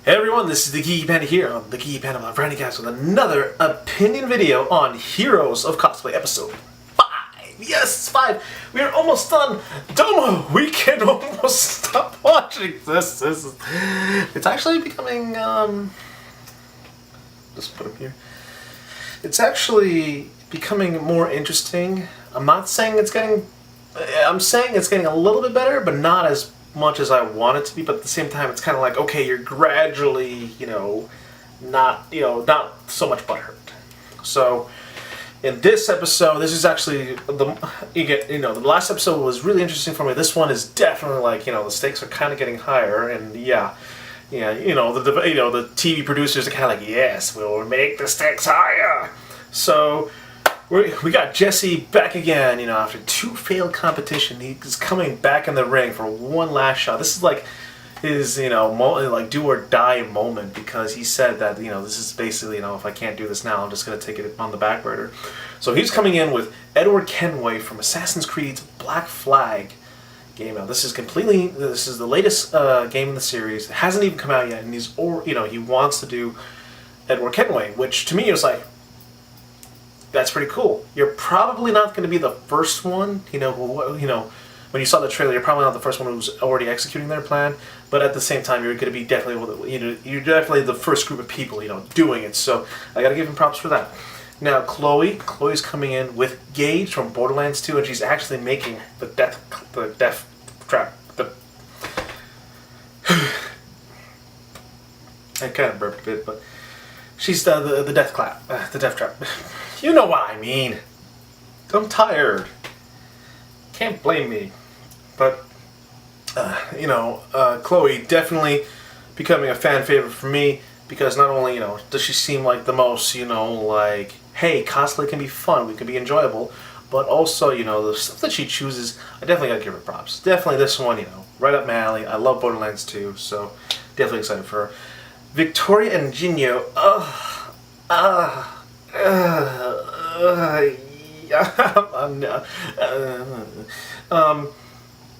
Hey everyone, this is the Geeky Panda here on the Geeky Panda Vlog, Brandon Cast with another opinion video on Heroes of Cosplay episode 5. Yes, it's 5. We are almost done. Domo, we can almost stop watching this. It's actually becoming, just put him here. It's actually becoming more interesting. I'm saying it's getting a little bit better, but not as much as I want it to be, but at the same time it's kind of like, okay, you're gradually, not so much butthurt. So in this episode, this is actually the last episode was really interesting for me. This one is definitely like, the stakes are kind of getting higher, and the TV producers are kind of like, yes, we'll make the stakes higher. So we got Jesse back again, after 2 failed competition. He's coming back in the ring for one last shot. This is like his, like do or die moment, because he said that, this is basically, if I can't do this now, I'm just going to take it on the back burner. So he's coming in with Edward Kenway from Assassin's Creed's Black Flag game. Now this is the latest game in the series. It hasn't even come out yet, and he wants to do Edward Kenway, which to me is like, that's pretty cool. You're probably not going to be the first one, when you saw the trailer, you're probably not the first one who's already executing their plan, but at the same time, you're going to be definitely, you're definitely the first group of people, doing it, so I got to give him props for that. Now, Chloe's coming in with Gage from Borderlands 2, and she's actually making the death trap, I kind of burped a bit, but she's the death clap, the death trap. You know what I mean. I'm tired. Can't blame me. But, Chloe definitely becoming a fan favorite for me, because not only, does she seem like the most, like, hey, cosplay can be fun, we can be enjoyable, but also, the stuff that she chooses, I definitely gotta give her props. Definitely this one, right up my alley. I love Borderlands 2, so definitely excited for her. Victoria and Jinyo,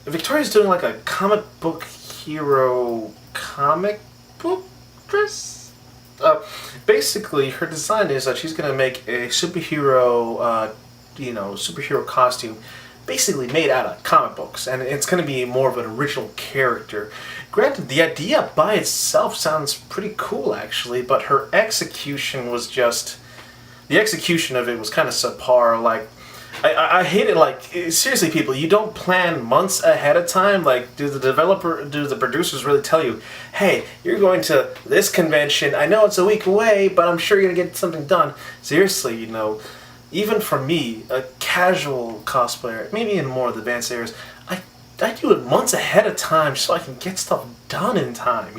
Victoria's doing like a comic book hero comic book dress. Basically, her design is that she's gonna make a superhero, superhero costume, basically made out of comic books, and it's going to be more of an original character. Granted, the idea by itself sounds pretty cool actually, but her execution was just, the execution of it was kind of subpar. Like, I hate it. Like, seriously, people, you don't plan months ahead of time. Like, do the producers really tell you, hey, you're going to this convention, I know it's a week away, but I'm sure you're going to get something done. Seriously, even for me, a casual cosplayer, maybe in more of the advanced areas, I do it months ahead of time so I can get stuff done in time,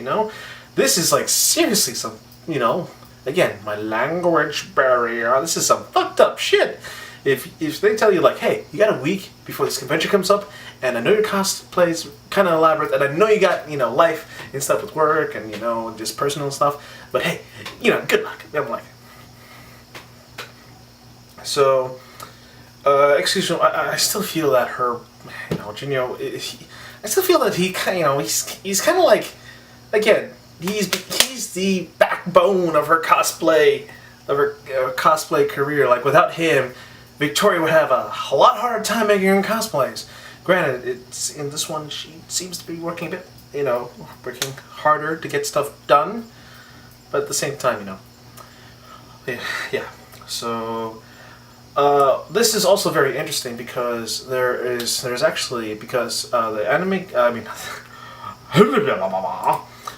This is like seriously some, again, my language barrier, this is some fucked up shit. If they tell you like, hey, you got a week before this convention comes up, and I know your cosplay's kind of elaborate, and I know you got, life and stuff with work and, just personal stuff, but hey, good luck. I'm like, so, excuse me, I still feel that her, Jinyo, I still feel that he kind of, he's kind of like, again, he's the backbone of her cosplay, career. Like, without him, Victoria would have a lot harder time making her cosplays. Granted, it's in this one, she seems to be working a bit, working harder to get stuff done, but at the same time, yeah, so. This is also very interesting because there's actually, because the anime,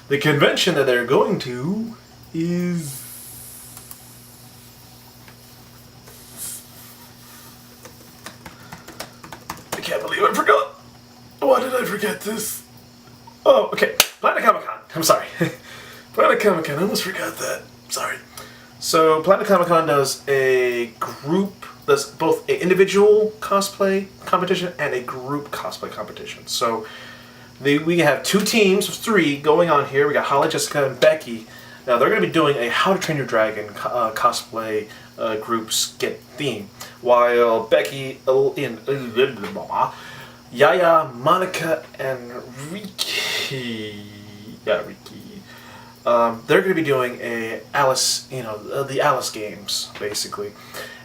the convention that they're going to is, I can't believe I forgot. Why did I forget this? Oh, okay, Planet Comic-Con. I'm sorry. Planet Comic-Con, I almost forgot that. Sorry. So Planet Comic-Con does both an individual cosplay competition and a group cosplay competition. So we have 2 teams of 3 going on here. We got Holly, Jessica, and Becky. Now they're going to be doing a How to Train Your Dragon cosplay groups get theme, while Becky, Yaya, Monica, and Riki they're going to be doing a Alice, the Alice games basically,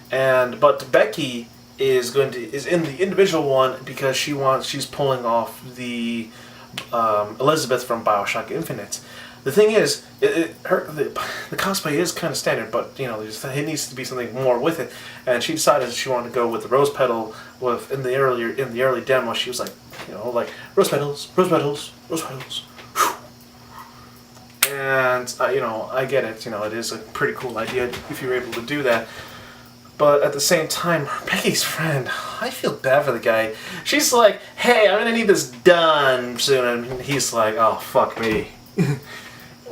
but Becky is in the individual one because she's pulling off the Elizabeth from BioShock Infinite. The thing is, the cosplay is kind of standard, but it needs to be something more with it. And she decided she wanted to go with the rose petal. In the early demo, she was like, like rose petals, rose petals, rose petals. And I get it. It is a pretty cool idea if you're able to do that. But at the same time, Becky's friend, I feel bad for the guy. She's like, "Hey, I'm gonna need this done soon," and he's like, "Oh, fuck me."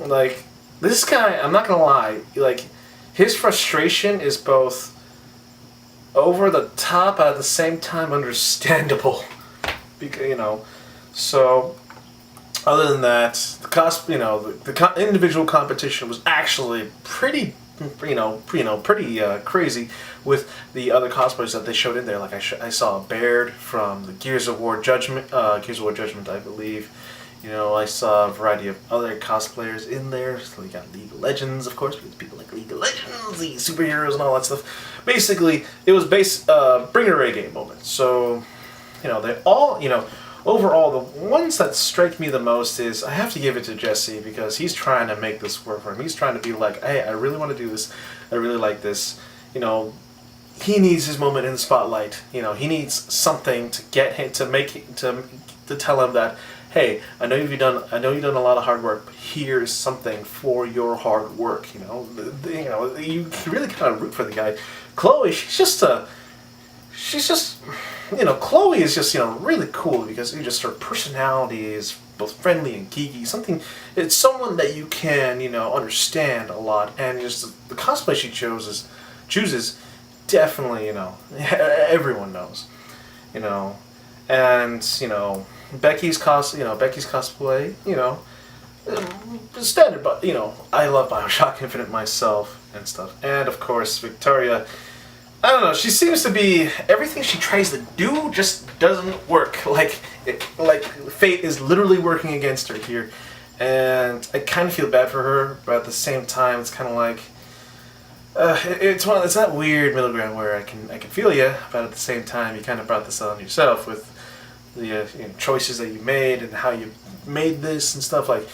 Like, this guy, I'm not gonna lie, like, his frustration is both over the top and at the same time understandable. Because, so, other than that, the individual competition was actually pretty crazy with the other cosplayers that they showed in there. Like, I saw Baird from the Gears of War Judgment, I believe. I saw a variety of other cosplayers in there. So we got League of Legends, of course, because people like League of Legends, the superheroes and all that stuff. Basically, it was bring a game moment. So, they all, overall, the ones that strike me the most is, I have to give it to Jesse, because he's trying to make this work for him. He's trying to be like, hey, I really want to do this. I really like this. He needs his moment in the spotlight. He needs something to get him, to tell him that, hey, I know you've done a lot of hard work, but here's something for your hard work. You really kind of root for the guy. Chloe, Chloe is just really cool because her personality is both friendly and geeky. It's someone that you can understand a lot, and just the cosplay she chooses definitely everyone knows, and Becky's cosplay, standard, but I love BioShock Infinite myself and stuff. And of course Victoria, I don't know, she seems to be, everything she tries to do just doesn't work. Like fate is literally working against her here, and I kind of feel bad for her, but at the same time it's kind of like it's that weird middle ground where I can feel you, but at the same time you kind of brought this on yourself with the choices that you made and how you made this and stuff. Like,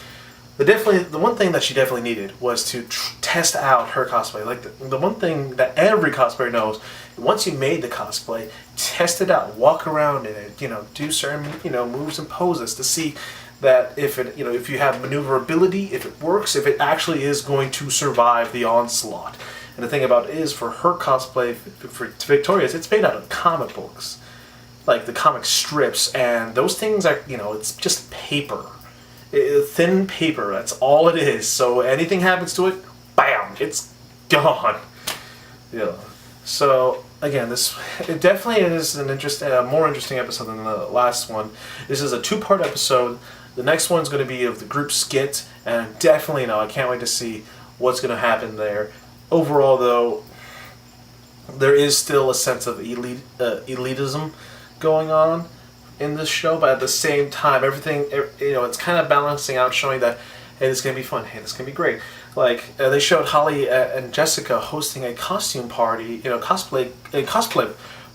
the one thing that she definitely needed was to test out her cosplay. Like, the one thing that every cosplayer knows, once you made the cosplay, test it out, walk around in it, do certain moves and poses to see that if you have maneuverability, if it works, if it actually is going to survive the onslaught. And the thing about it is, for her cosplay, for Victoria's, it's made out of comic books. Like the comic strips, and those things are, it's just paper. Thin paper, that's all it is. So anything happens to it, bam, it's gone. So, again, it definitely is a more interesting episode than the last one. This is a 2-part episode. The next one's going to be of the group skit, and definitely, I can't wait to see what's going to happen there. Overall, though, there is still a sense of elitism going on in this show, but at the same time, everything, it's kind of balancing out, showing that, hey, this is gonna be fun, hey, this is gonna be great. Like, they showed Holly and Jessica hosting a costume party, cosplay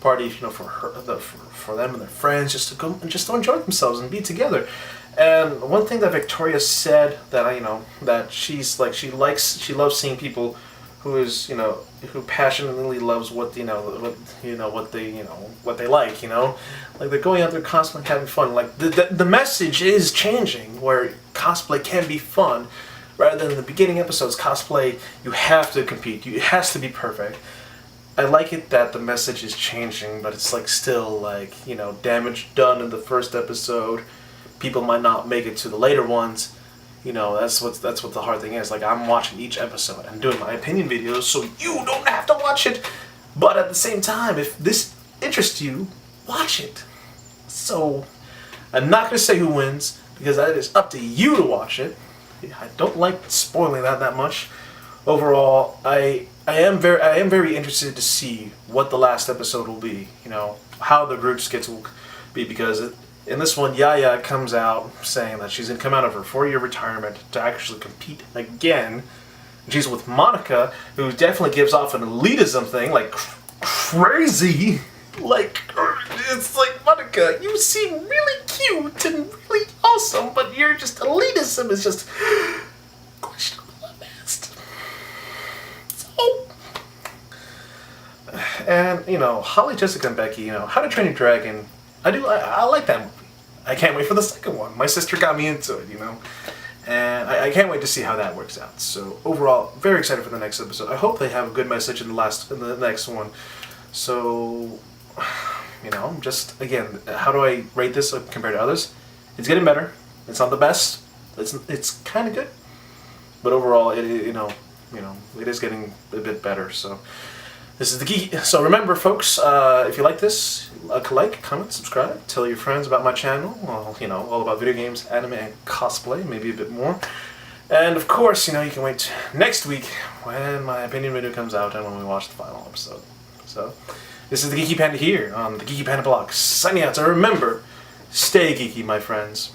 party, for them and their friends, just to enjoy themselves and be together. And one thing that Victoria said that that she loves seeing people who passionately loves what they like, like they're going out there constantly having fun. Like the message is changing, where cosplay can be fun, rather than in the beginning episodes, cosplay, you have to compete, it has to be perfect. I like it that the message is changing, but it's still damage done in the first episode. People might not make it to the later ones. That's what the hard thing is. Like, I'm watching each episode and doing my opinion videos, so you don't have to watch it. But at the same time, if this interests you, watch it. So, I'm not gonna say who wins, because that is up to you to watch it. I don't like spoiling that much. Overall, I am very interested to see what the last episode will be. How the group skits will be, because In this one, Yaya comes out saying that she's going to come out of her 4-year retirement to actually compete again. And she's with Monica, who definitely gives off an elitism thing, like crazy. Like, it's like, Monica, you seem really cute and really awesome, but you're just, elitism is just questionable at best. So, and, you know, Holly, Jessica, and Becky, you know, How to Train Your Dragon, I like that movie. I can't wait for the second one. My sister got me into it, you know, and I can't wait to see how that works out. So, overall, very excited for the next episode. I hope they have a good message in the next one. So, you know, just, again, how do I rate this compared to others? It's getting better. It's not the best. It's kind of good. But overall, it is getting a bit better. So, this is the Geeky. So remember, folks, if you like this, like, comment, subscribe, tell your friends about my channel. Well, you know, all about video games, anime, and cosplay, maybe a bit more. And of course, you know, you can wait next week when my opinion video comes out and when we watch the final episode. So, this is the Geeky Panda here on the Geeky Panda blog, signing out. So remember, stay geeky, my friends.